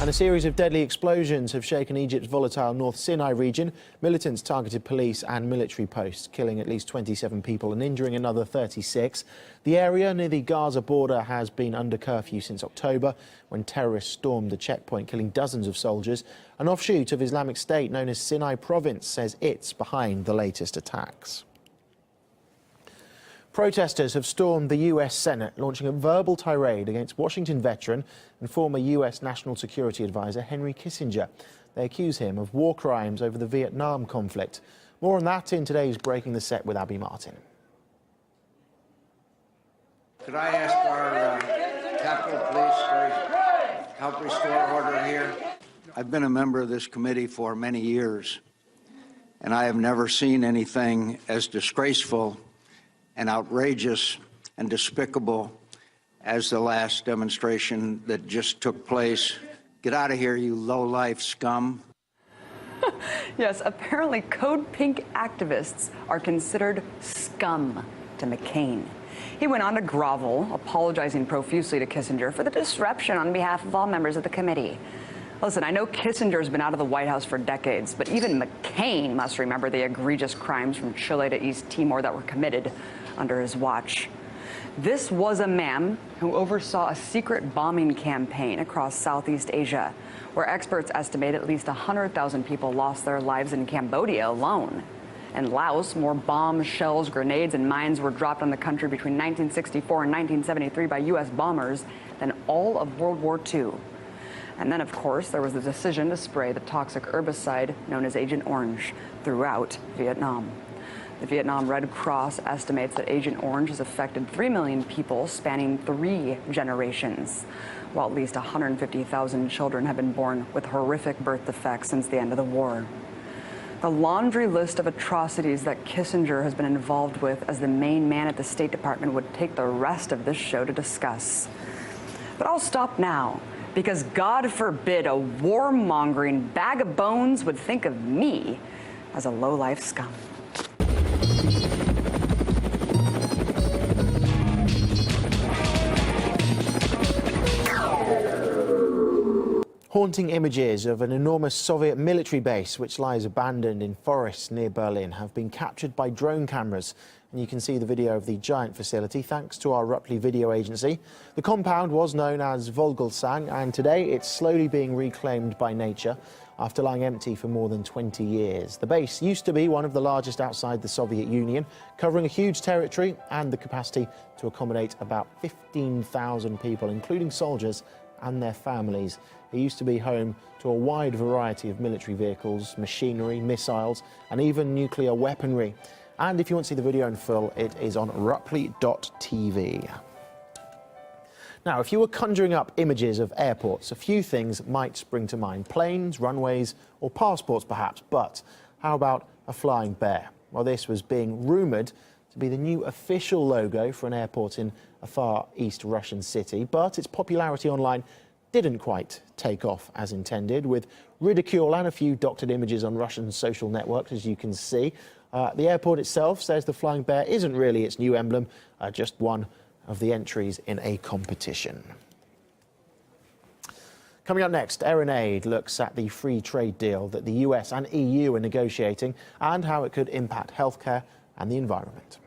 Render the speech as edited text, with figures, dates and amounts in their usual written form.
And a series of deadly explosions have shaken Egypt's volatile North Sinai region. Militants targeted police and military posts, killing at least 27 people and injuring another 36. The area near the Gaza border has been under curfew since October, when terrorists stormed the checkpoint, killing dozens of soldiers. An offshoot of Islamic State known as Sinai Province says it's behind the latest attacks. Protesters have stormed the US Senate, launching a verbal tirade against Washington veteran and former US National Security Advisor Henry Kissinger. They accuse him of war crimes over the Vietnam conflict. More on that in today's Breaking the Set with Abby Martin. Could I ask our Capitol Police to help restore order here? I've been a member of this committee for many years, and I have never seen anything as disgraceful and outrageous and despicable as the last demonstration that just took place. Get out of here, you low-life scum. Yes, apparently Code Pink activists are considered scum to McCain. He went on to grovel, apologizing profusely to Kissinger for the disruption on behalf of all members of the committee. Listen, I know Kissinger's been out of the White House for decades, but even McCain must remember the egregious crimes from Chile to East Timor that were committed under his watch. This was a man who oversaw a secret bombing campaign across Southeast Asia, where experts estimate at least 100,000 people lost their lives in Cambodia alone. In Laos, more bombs, shells, grenades, and mines were dropped on the country between 1964 and 1973 by U.S. bombers than all of World War II. And then, of course, there was the decision to spray the toxic herbicide known as Agent Orange throughout Vietnam. The Vietnam Red Cross estimates that Agent Orange has affected 3 million people spanning 3 generations, while at least 150,000 children have been born with horrific birth defects since the end of the war. The laundry list of atrocities that Kissinger has been involved with as the main man at the State Department would take the rest of this show to discuss. But I'll stop now, because God forbid a warmongering bag of bones would think of me as a low-life scum. Haunting images of an enormous Soviet military base which lies abandoned in forests near Berlin have been captured by drone cameras. And you can see the video of the giant facility thanks to our Rupley video agency. The compound was known as Vogelsang, and today it's slowly being reclaimed by nature after lying empty for more than 20 years. The base used to be one of the largest outside the Soviet Union, covering a huge territory and the capacity to accommodate about 15,000 people, including soldiers and their families. It used to be home to a wide variety of military vehicles, machinery, missiles, and even nuclear weaponry. And if you want to see the video in full, it is on rupley.tv. Now, if you were conjuring up images of airports, a few things might spring to mind. Planes, runways, or passports perhaps. But how about a flying bear? Well, this was being rumoured to be the new official logo for an airport in a far east Russian city. But its popularity online didn't quite take off as intended, with ridicule and a few doctored images on Russian social networks, as you can see. The airport itself says the flying bear isn't really its new emblem, just one of the entries in a competition. Coming up next, Erin Aid looks at the free trade deal that the US and EU are negotiating and how it could impact healthcare and the environment.